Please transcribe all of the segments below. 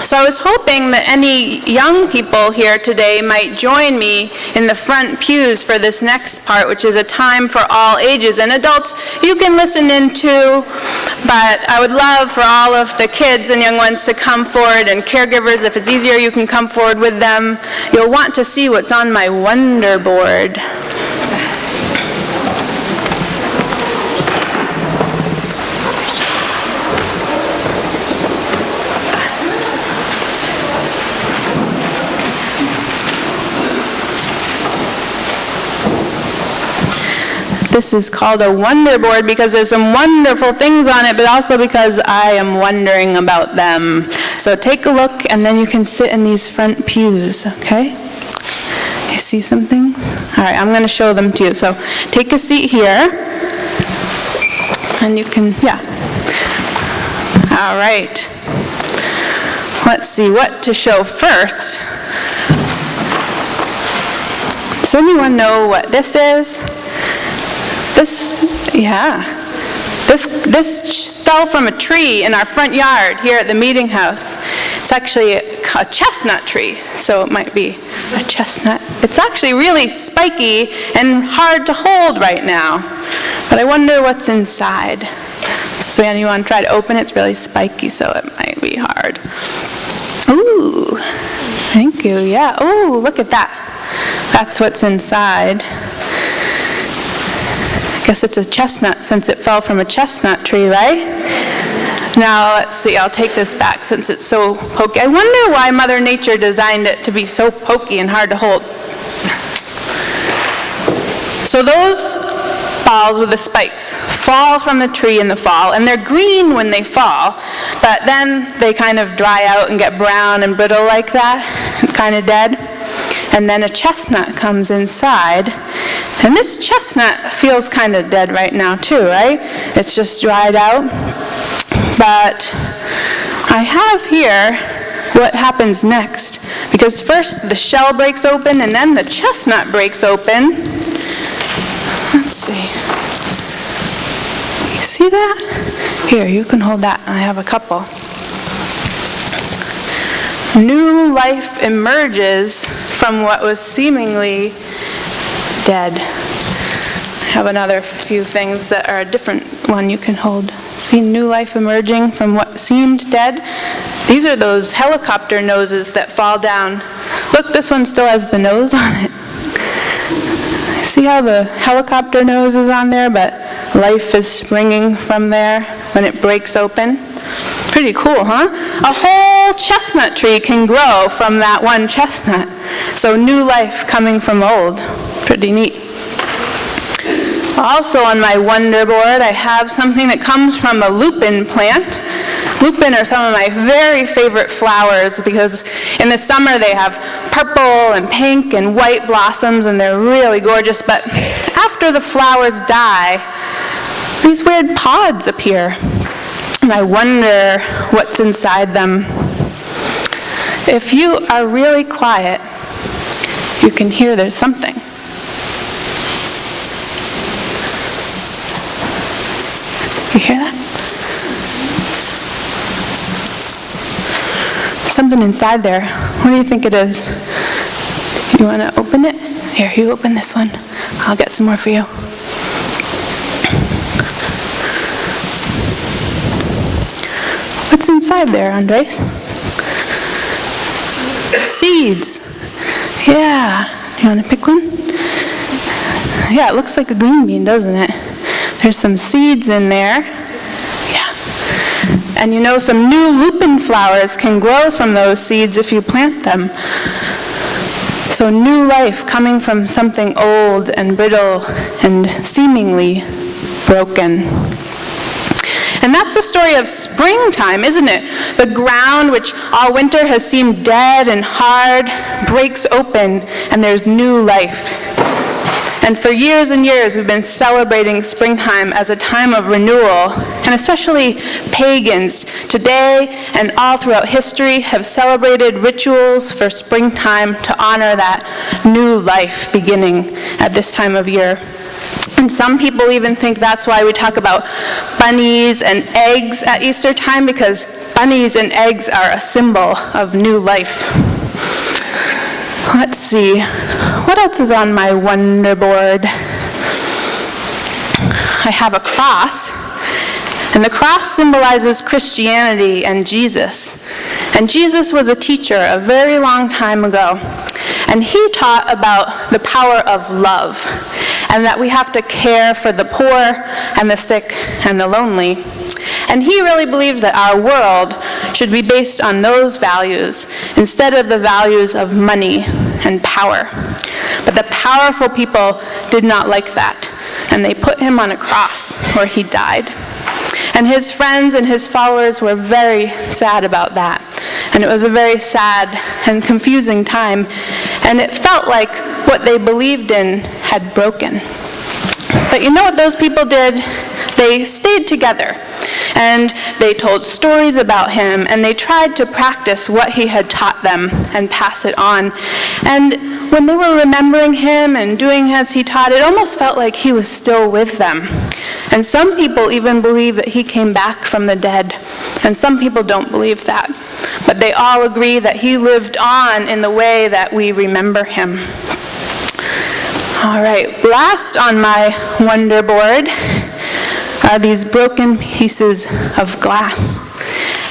So I was hoping that any young people here today might join me in the front pews for this next part, which is a time for all ages. And adults, you can listen in too, but I would love for all of the kids and young ones to come forward, and caregivers, if it's easier, you can come forward with them. You'll want to see what's on my wonder board. This is called a wonder board because there's some wonderful things on it, but also because I am wondering about them. So take a look, and then you can sit in these front pews, okay? You see some things? All right, I'm going to show them to you. So take a seat here, and you can, All right. Let's see what to show first. Does anyone know what this is? This fell from a tree in our front yard here at the meeting house. It's actually a chestnut tree, so it might be a chestnut. It's actually really spiky and hard to hold right now, but I wonder what's inside. So you want to try to open it? It's really spiky, so it might be hard. Ooh, thank you, yeah. Ooh, look at that. That's what's inside. I guess it's a chestnut since it fell from a chestnut tree, right? Now, let's see, I'll take this back since it's so pokey. I wonder why Mother Nature designed it to be so pokey and hard to hold. So those balls with the spikes fall from the tree in the fall, and they're green when they fall, but then they kind of dry out and get brown and brittle like that, kind of dead. And then a chestnut comes inside. And this chestnut feels kind of dead right now too, right? It's just dried out. But I have here what happens next. Because first the shell breaks open and then the chestnut breaks open. Let's see. You see that? Here, you can hold that. I have a couple. New life emerges from what was seemingly dead. I have another few things that are a different one you can hold. See new life emerging from what seemed dead? These are those helicopter noses that fall down. Look, this one still has the nose on it. See how the helicopter nose is on there, but life is springing from there when it breaks open? Pretty cool, huh? A whole chestnut tree can grow from that one chestnut. So new life coming from old. Pretty neat. Also on my wonder board, I have something that comes from a lupin plant. Lupin are some of my very favorite flowers because in the summer they have purple and pink and white blossoms and they're really gorgeous. But after the flowers die, these weird pods appear. And I wonder what's inside them. If you are really quiet, you can hear there's something. You hear that? Something inside there. What do you think it is? You want to open it? Here, you open this one. I'll get some more for you. What's inside there, Andres? Seeds. Yeah. You want to pick one? Yeah, it looks like a green bean, doesn't it? There's some seeds in there. Yeah. And you know, some new lupin flowers can grow from those seeds if you plant them. So new life coming from something old and brittle and seemingly broken. And that's the story of springtime, isn't it? The ground, which all winter has seemed dead and hard, breaks open, and there's new life. And for years and years, we've been celebrating springtime as a time of renewal, and especially pagans today and all throughout history have celebrated rituals for springtime to honor that new life beginning at this time of year. And some people even think that's why we talk about bunnies and eggs at Easter time, because bunnies and eggs are a symbol of new life. Let's see, what else is on my wonder board? I have a cross, and the cross symbolizes Christianity and Jesus. And Jesus was a teacher a very long time ago, and he taught about the power of love, and that we have to care for the poor and the sick and the lonely. And he really believed that our world should be based on those values instead of the values of money and power. But the powerful people did not like that, and they put him on a cross where he died. And his friends and his followers were very sad about that. And it was a very sad and confusing time, and it felt like what they believed in had broken. But you know what those people did? They stayed together, and they told stories about him, and they tried to practice what he had taught them and pass it on. And when they were remembering him and doing as he taught, it almost felt like he was still with them. And some people even believe that he came back from the dead, and some people don't believe that. But they all agree that he lived on in the way that we remember him. All right, last on my wonder board are these broken pieces of glass.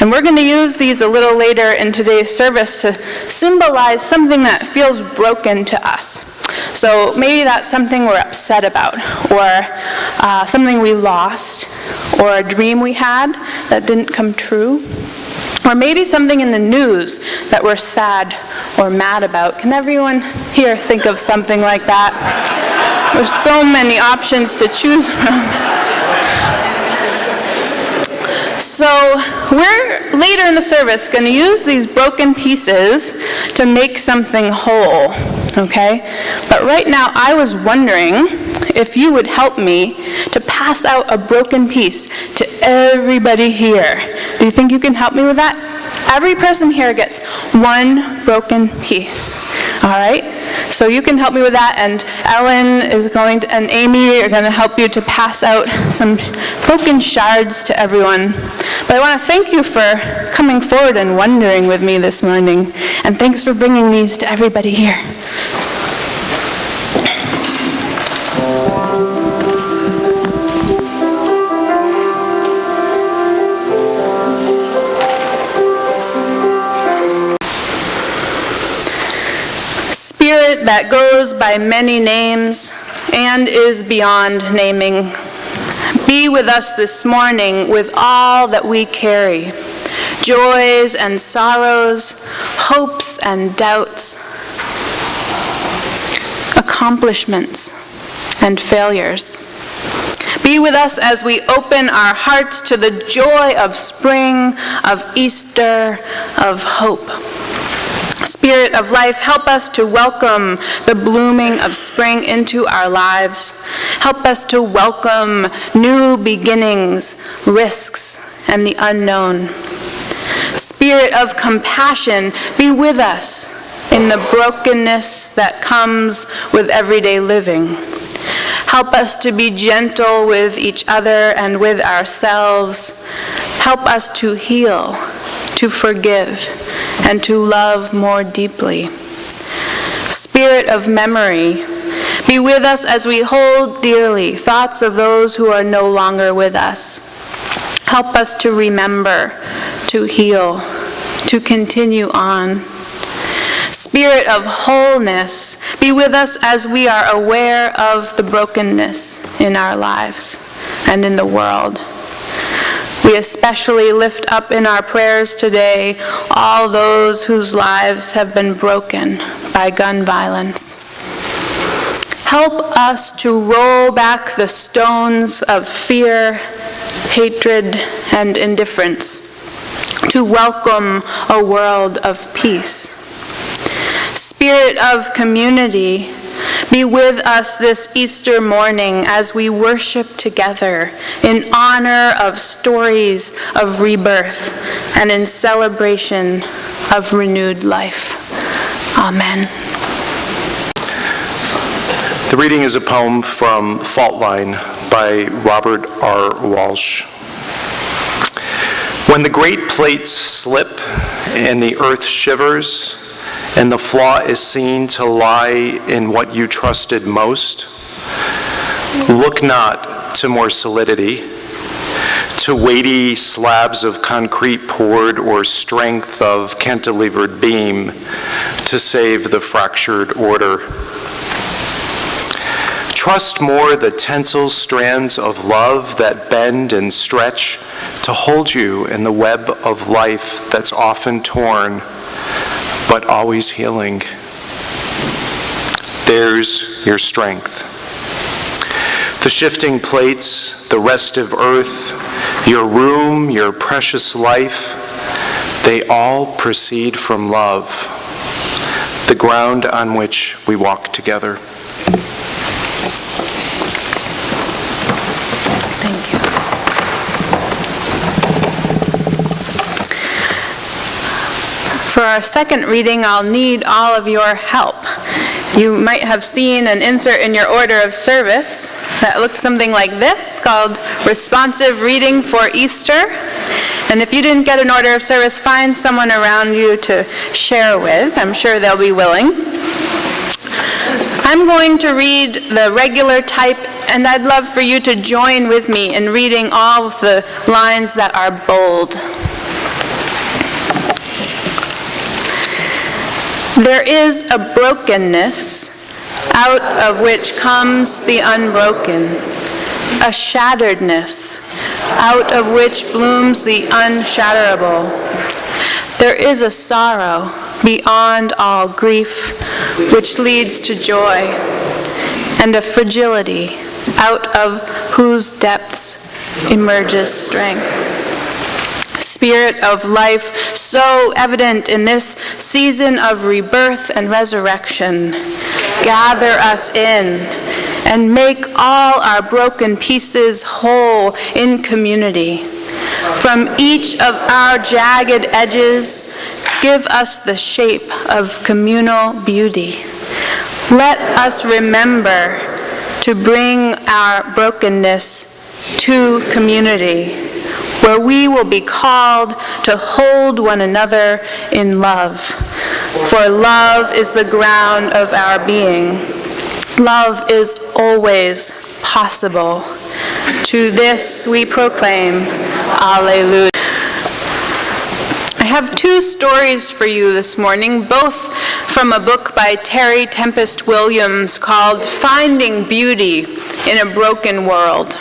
And we're going to use these a little later in today's service to symbolize something that feels broken to us. So maybe that's something we're upset about, or something we lost, or a dream we had that didn't come true, or maybe something in the news that we're sad or mad about. Can everyone here think of something like that? There's so many options to choose from. So we're, later in the service, going to use these broken pieces to make something whole, okay? But right now, I was wondering if you would help me to pass out a broken piece to everybody here. Do you think you can help me with that? Every person here gets one broken piece, all right? So you can help me with that, and Ellen is going to, and Amy are going to help you to pass out some broken shards to everyone. But I want to thank you for coming forward and wondering with me this morning, and thanks for bringing these to everybody here. Spirit that goes by many names and is beyond naming, be with us this morning with all that we carry, joys and sorrows, hopes and doubts, accomplishments and failures. Be with us as we open our hearts to the joy of spring, of Easter, of hope. Spirit of life, help us to welcome the blooming of spring into our lives. Help us to welcome new beginnings, risks, and the unknown. Spirit of compassion, be with us in the brokenness that comes with everyday living. Help us to be gentle with each other and with ourselves. Help us to heal, to forgive, and to love more deeply. Spirit of memory, be with us as we hold dearly thoughts of those who are no longer with us. Help us to remember, to heal, to continue on. Spirit of wholeness, be with us as we are aware of the brokenness in our lives and in the world. We especially lift up in our prayers today all those whose lives have been broken by gun violence. Help us to roll back the stones of fear, hatred, and indifference, to welcome a world of peace. Spirit of community, be with us this Easter morning as we worship together in honor of stories of rebirth and in celebration of renewed life. Amen. The reading is a poem from Fault Line by Robert R. Walsh. When the great plates slip and the earth shivers, and the flaw is seen to lie in what you trusted most, look not to more solidity, to weighty slabs of concrete poured or strength of cantilevered beam to save the fractured order. Trust more the tensile strands of love that bend and stretch to hold you in the web of life that's often torn, but always healing. There's your strength. The shifting plates, the restive earth, your room, your precious life, they all proceed from love, the ground on which we walk together. Thank you. For our second reading, I'll need all of your help. You might have seen an insert in your order of service that looks something like this, called Responsive Reading for Easter. And if you didn't get an order of service, find someone around you to share with. I'm sure they'll be willing. I'm going to read the regular type, and I'd love for you to join with me in reading all of the lines that are bold. There is a brokenness out of which comes the unbroken, a shatteredness out of which blooms the unshatterable. There is a sorrow beyond all grief which leads to joy, and a fragility out of whose depths emerges strength. Spirit of life, so evident in this season of rebirth and resurrection, gather us in and make all our broken pieces whole in community. From each of our jagged edges, give us the shape of communal beauty. Let us remember to bring our brokenness to community, where we will be called to hold one another in love. For love is the ground of our being. Love is always possible. To this we proclaim, Alleluia. I have two stories for you this morning, both from a book by Terry Tempest Williams called Finding Beauty in a Broken World.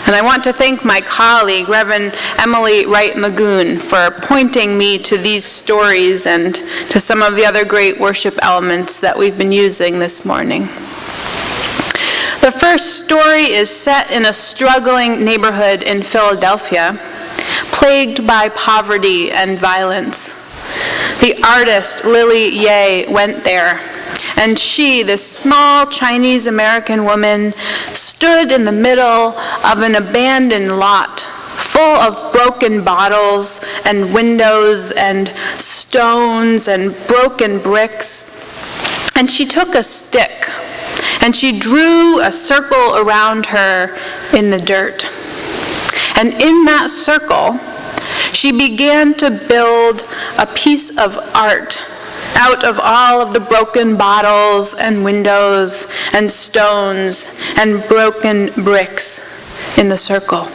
And I want to thank my colleague, Reverend Emily Wright Magoon, for pointing me to these stories and to some of the other great worship elements that we've been using this morning. The first story is set in a struggling neighborhood in Philadelphia, plagued by poverty and violence. The artist Lily Ye went there, and she, this small Chinese-American woman, stood in the middle of an abandoned lot full of broken bottles and windows and stones and broken bricks. And she took a stick and she drew a circle around her in the dirt. And in that circle, she began to build a piece of art out of all of the broken bottles and windows and stones and broken bricks in the circle.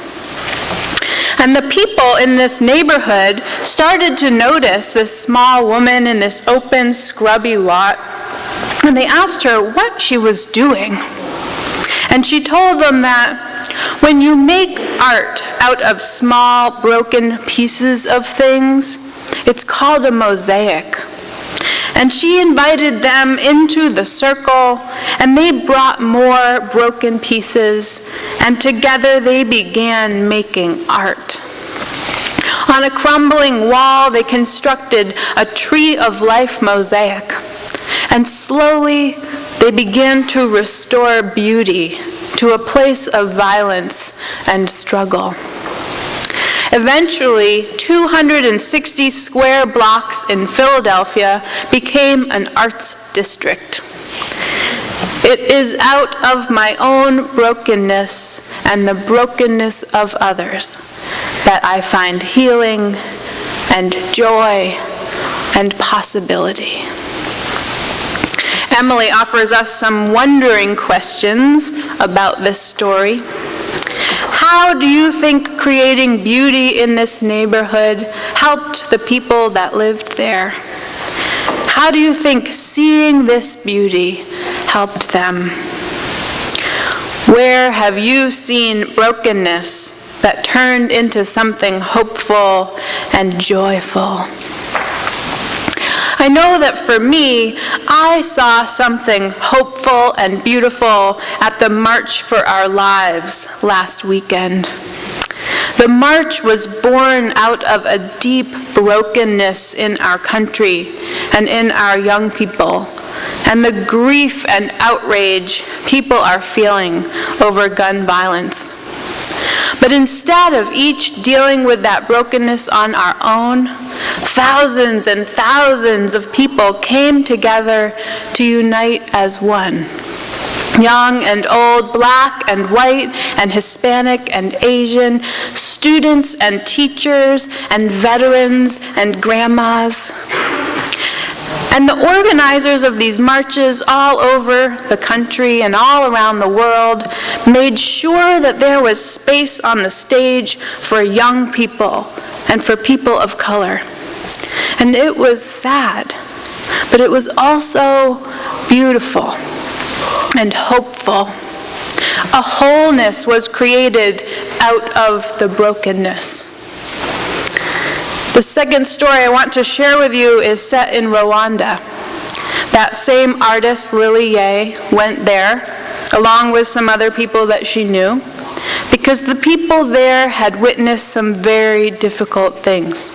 And the people in this neighborhood started to notice this small woman in this open, scrubby lot, and they asked her what she was doing. And she told them that when you make art out of small, broken pieces of things, it's called a mosaic. And she invited them into the circle, and they brought more broken pieces, and together they began making art. On a crumbling wall, they constructed a tree of life mosaic, and slowly they began to restore beauty to a place of violence and struggle. Eventually, 260 square blocks in Philadelphia became an arts district. It is out of my own brokenness and the brokenness of others that I find healing and joy and possibility. Emily offers us some wondering questions about this story. How do you think creating beauty in this neighborhood helped the people that lived there? How do you think seeing this beauty helped them? Where have you seen brokenness that turned into something hopeful and joyful? I know that for me, I saw something hopeful and beautiful at the March for Our Lives last weekend. The march was born out of a deep brokenness in our country and in our young people, and the grief and outrage people are feeling over gun violence. But instead of each dealing with that brokenness on our own, thousands and thousands of people came together to unite as one. Young and old, black and white and Hispanic and Asian, students and teachers and veterans and grandmas. And the organizers of these marches all over the country and all around the world made sure that there was space on the stage for young people and for people of color. And it was sad, but it was also beautiful and hopeful. A wholeness was created out of the brokenness. The second story I want to share with you is set in Rwanda. That same artist, Lily Ye, went there, along with some other people that she knew, because the people there had witnessed some very difficult things.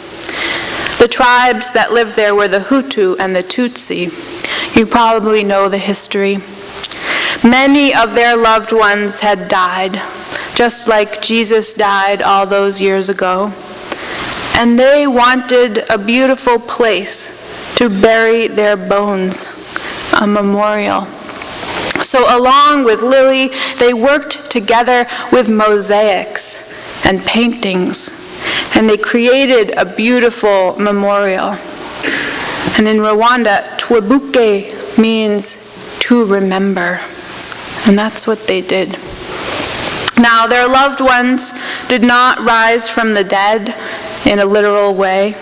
The tribes that lived there were the Hutu and the Tutsi. You probably know the history. Many of their loved ones had died, just like Jesus died all those years ago. And they wanted a beautiful place to bury their bones, a memorial. So along with Lily, they worked together with mosaics and paintings, and they created a beautiful memorial. And in Rwanda, Twibuke means to remember, and that's what they did. Now, their loved ones did not rise from the dead in a literal way,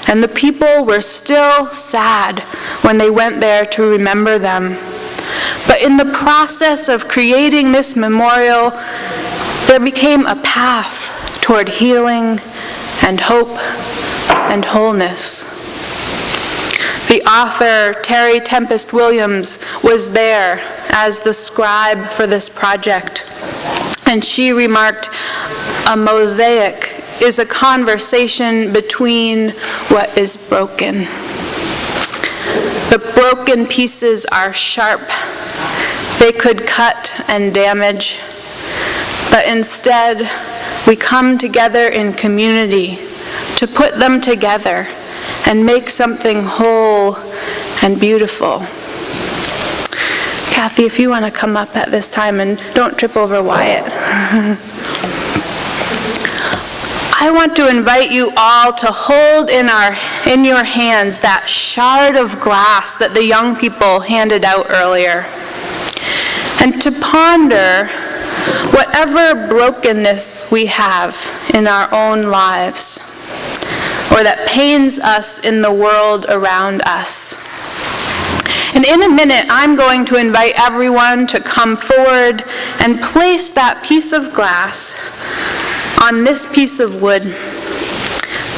and the people were still sad when they went there to remember them. But in the process of creating this memorial, there became a path toward healing and hope and wholeness. The author, Terry Tempest Williams, was there as the scribe for this project, and she remarked, "A mosaic is a conversation between what is broken. The broken pieces are sharp. They could cut and damage. But instead, we come together in community to put them together and make something whole and beautiful." Kathy, if you want to come up at this time, and don't trip over Wyatt. I want to invite you all to hold in your hands that shard of glass that the young people handed out earlier, and to ponder whatever brokenness we have in our own lives, or that pains us in the world around us. And in a minute, I'm going to invite everyone to come forward and place that piece of glass on this piece of wood,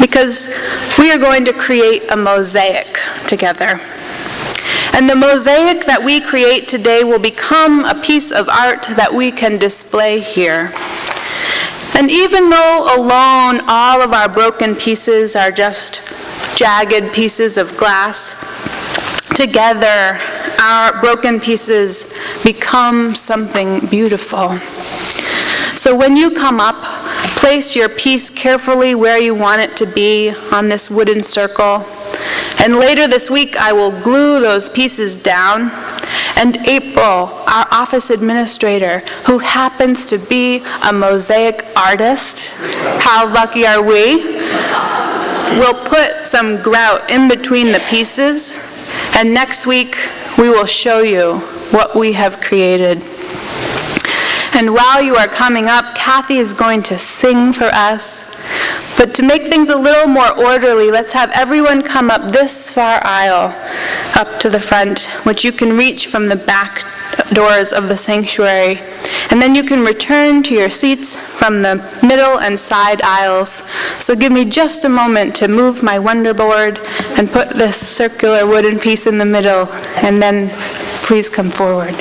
because we are going to create a mosaic together. And the mosaic that we create today will become a piece of art that we can display here. And even though alone all of our broken pieces are just jagged pieces of glass, together our broken pieces become something beautiful. So when you come up, place your piece carefully where you want it to be on this wooden circle. And later this week, I will glue those pieces down. And April, our office administrator, who happens to be a mosaic artist, how lucky are we? We'll put some grout in between the pieces, and next week we will show you what we have created. And while you are coming up, Kathy is going to sing for us. But to make things a little more orderly, let's have everyone come up this far aisle, up to the front, which you can reach from the back doors of the sanctuary. And then you can return to your seats from the middle and side aisles. So give me just a moment to move my wonder board and put this circular wooden piece in the middle, and then please come forward.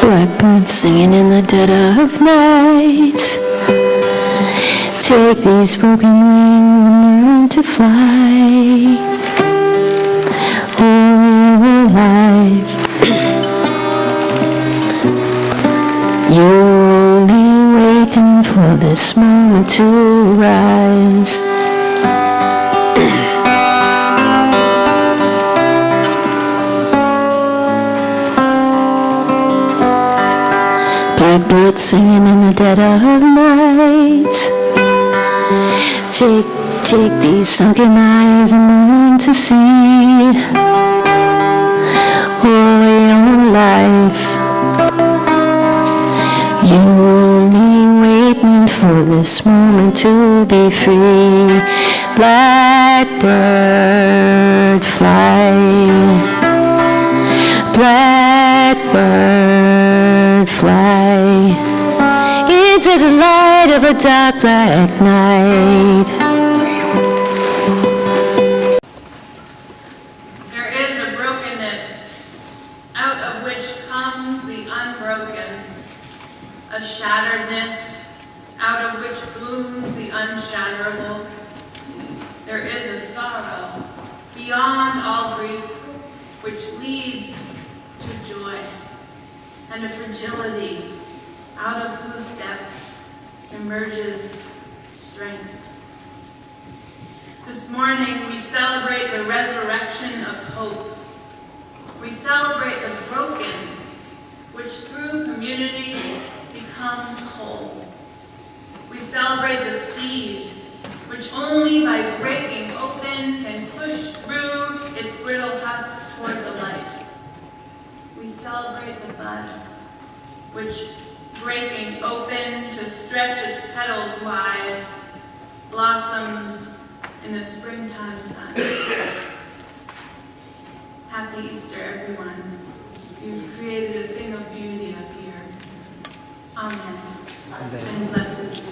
Blackbirds singing in the dead of night. Take these broken wings and learn to fly. All your life, you're only waiting for this moment to rise. Blackbirds singing in the dead of night. Take these sunken eyes and learn to see. All your life, you're only waiting for this moment to be free. Blackbird fly. Blackbird fly into the light of a dark black night. There is a brokenness out of which comes the unbroken, a shatteredness out of which blooms the unshatterable. There is a sorrow beyond all grief which leads to joy, and a fragility out of whose depths emerges strength. This morning we celebrate the resurrection of hope. We celebrate the broken, which through community becomes whole. We celebrate the seed, which only by breaking open can push through its brittle husk toward the light. We celebrate the bud, which, breaking open to stretch its petals wide, blossoms in the springtime sun. Happy Easter, everyone. You've created a thing of beauty up here. Amen. And blessed be.